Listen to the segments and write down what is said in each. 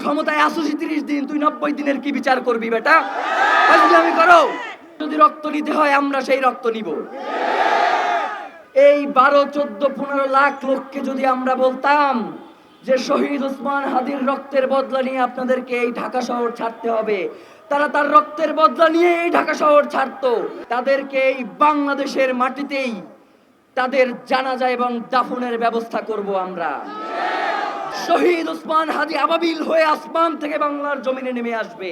ক্ষমতায় আসো ৩০ দিন, তুই ৯০ দিনের কি বিচার করবি বেটা? আমি করো, যদি রক্ত নিতে হয় আমরা সেই রক্ত নিব। এই ১২, ১৪, ১৫ লাখ লোককে যদি আমরা বলতাম যে শহীদ ওসমান হাদির রক্তের বদলা নিয়ে আপনাদেরকে এই ঢাকা শহর ছাড়তে হবে, তারা তার রক্তের বদলা নিয়ে এই ঢাকা শহর ছাড়তো। তাদেরকে এই বাংলাদেশের মাটিতেই তাদের জানাজা এবং দাফনের ব্যবস্থা করব আমরা। শহীদ ওসমান হাদি আবাবিল হয়ে আসমান থেকে বাংলার জমিনে নেমে আসবে।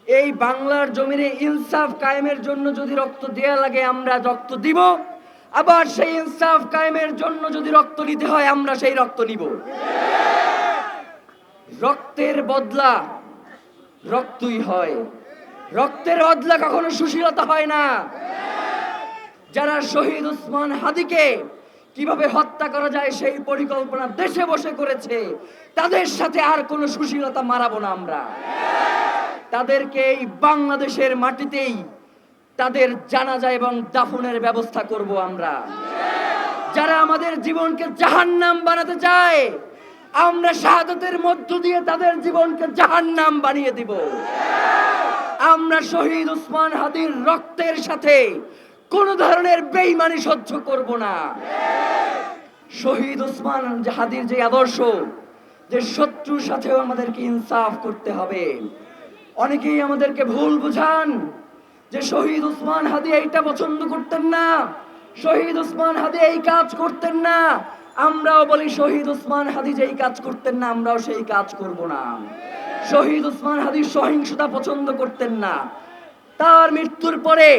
এই বাংলার জমিনে ইনসাফ কায়েমের জন্য যদি রক্ত দেয়া লাগে আমরা রক্ত দিব, আবার সেই ইনসাফ কায়েমের জন্য যদি রক্ত নিতে হয় আমরা সেই রক্ত নিব। রক্তের বদলা রক্তই হয়, রক্তের বদলা কখনো সুশীলতা হয় না। যারা শহীদ ওসমান হাদিকে কিভাবে হত্যা করা যায় সেই পরিকল্পনা দেশে বসে করেছে, তাদের সাথে আর কোনো সুশীলতা মারাবো না আমরা। তাদেরকে এই বাংলাদেশের মাটিতেই তাদের জানাজা এবং দাফনের ব্যবস্থা করব আমরা। যারা আমাদের জীবনকে জাহান্নাম বানাতে চায়, আমরা শাহাদাতের মধ্য দিয়ে তাদের জীবনকে জাহান্নাম বানিয়ে দিব। আমরা শহীদ ওসমান হাদির রক্তের সাথে কোন ধরনের বেঈমানি সহ্য করব না। শহীদ ওসমান হাদির যে আদর্শ, যে শত্রুর সাথেও আমাদেরকে ইনসাফ করতে হবে। অনেকেই আমাদেরকে ভুল বুঝান যে শহীদ ওসমান হাদি এইটা পছন্দ করতেন না, শহীদ ওসমান হাদি এই কাজ করতেন না। আমরাও বলি শহীদ ওসমান হাদি যেই কাজ করতেন না আমরাও সেই কাজ করব না। শহীদ ওসমান হাদি সহিংসতা পছন্দ করতেন না। তার মৃত্যুর পরে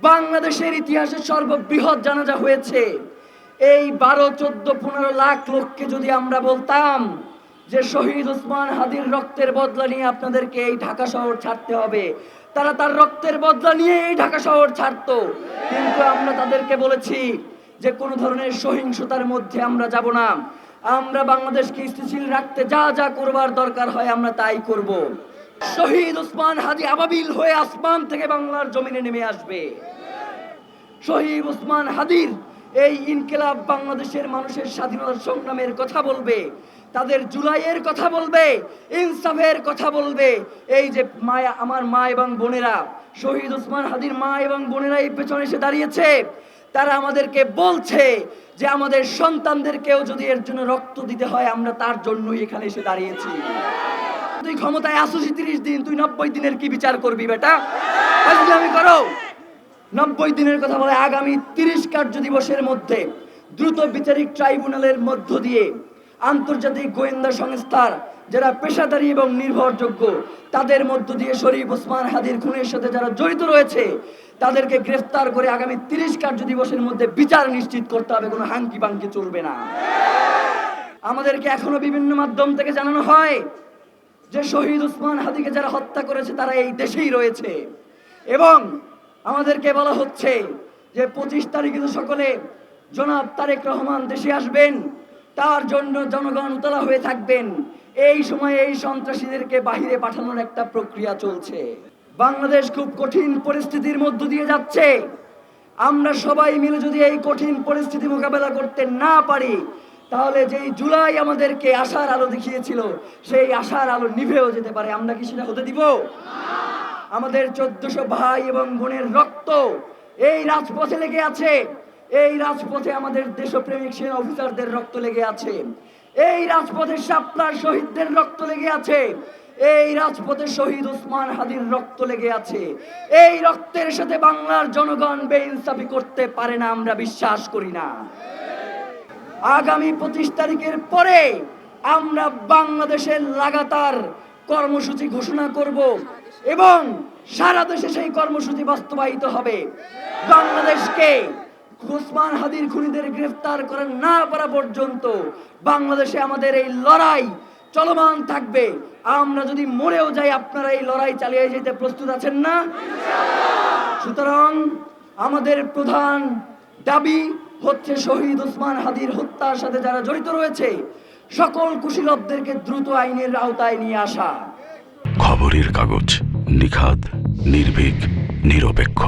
বাংলাদেশের ইতিহাসে সর্ববৃহৎ জানাজা হয়েছে। এই ১২, ১৪, ১৫ লাখ লোককে যদি আমরা বলতাম যে শহীদ ওসমান হাদির রক্তের বদলা নিয়ে আপনাদেরকে এই ঢাকা শহর ছাড়তে হবে, তারা তার রক্তের বদলা নিয়ে এই ঢাকা শহর ছাড়তো। কিন্তু আমরা তাদেরকে বলেছি যে কোনো ধরনের সহিংসতার মধ্যে আমরা যাব না। আমরা বাংলাদেশকে স্থিতিশীল রাখতে যা যা করবার দরকার হয় আমরা তাই করব। শহীদ ওসমান হাদি আবাবিল হয়ে আসমান থেকে বাংলার জমিনে নেমে আসবে। শহীদ ওসমান হাদির এই ইনকিলাব বাংলাদেশের মানুষের স্বাধীনতার সংগ্রামের কথা বলবে, তাদের জুলাইয়ের কথা বলবে, ইনসাফের কথা বলবে। এই যে মায়া, আমার মা এবং বোনেরা, শহীদ ওসমান হাদির মা এবং বোনেরা এই পেছনে এসে দাঁড়িয়েছে, তারা আমাদেরকে বলছে যে আমাদের সন্তানদেরকেও যদি এর জন্য রক্ত দিতে হয় আমরা তার জন্যই এখানে এসে দাঁড়িয়েছি। তুই ক্ষমতায় আসো ৩০ দিন, তুই ৯০ দিনের কি বিচার করবি বেটা? আমি করো, ৯০ দিনের কথা বলে আগামী ৩০ কার্য দিবসের মধ্যে দ্রুত বিচারিক ট্রাইব্যুনালের মধ্য দিয়ে আন্তর্জাতিক গোয়েন্দা সংস্থার যারা পেশাদারী এবং নির্ভরযোগ্য তাদের মধ্য দিয়ে শরীফ ওসমান হাদির খুনের সাথে যারা জড়িত রয়েছে তাদেরকে গ্রেফতার করে আগামী ৩০ কার্য দিবসের মধ্যে বিচার নিশ্চিত করতে হবে। কোনো হাঙ্কি পাঙ্কি চলবে না। আমাদেরকে এখনো বিভিন্ন মাধ্যম থেকে জানানো হয় যে শহীদ ওসমান হাদিকে যারা হত্যা করেছে তারা এই দেশেই রয়েছে, এবং আমাদেরকে বলা হচ্ছে যে ২৫ তারিখে সকলে জনাব তারেক রহমান দেশে আসবেন, তার জন্য জনগণ উতলা হয়ে থাকবেন। এই সময়ে এই সন্ত্রাসীদেরকে বাহিরে পাঠানোর একটা প্রক্রিয়া চলছে। বাংলাদেশ খুব কঠিন পরিস্থিতির মধ্য দিয়ে যাচ্ছে। আমরা সবাই মিলে যদি এই কঠিন পরিস্থিতি মোকাবেলা করতে না পারি তাহলে যেই জুলাই আমাদেরকে আশার আলো দেখিয়েছিল সেই আশার আলো নিভেও যেতে পারে। আমরা কি সেটা হতে দিব? আমাদের ১৪০০ ভাই এবং বোনের রক্ত এই রাজপথে লেগে আছে। এই রাজপথে আমাদের দেশপ্রেমিক সেনা অফিসারদের রক্ত লেগে আছে। এই রাজপথে শাপলার শহীদদের রক্ত লেগে আছে। এই রাজপথে শহীদ ওসমান হাদির রক্ত লেগে আছে। এই রক্তের সাথে বাংলার জনগণ বেইনসাফি করতে পারে না, আমরা বিশ্বাস করি না। আগামী ২৫ তারিখের পরে আমরা বাংলাদেশের লাগাতার কর্মসূচি ঘোষণা করব এবং সারা দেশে সেই কর্মসূচি বাস্তবায়িত হবে। বাংলাদেশকে ওসমান হাদির খুনিদের গ্রেফতার করা না পারা পর্যন্ত বাংলাদেশে আমাদের এই লড়াই চলমান থাকবে। আমরা যদি মরেও যাই আপনারা এই লড়াই চালিয়ে যেতে প্রস্তুত আছেন না? সুতরাং আমাদের প্রধান দাবি হচ্ছে শহীদ ওসমান হাদির হত্যার সাথে যারা জড়িত রয়েছে সকল কুশীলবদেরকে দ্রুত আইনের আওতায় নিয়ে আসা। খবরের কাগজ, নিখাদ, নির্ভীক, নিরপেক্ষ।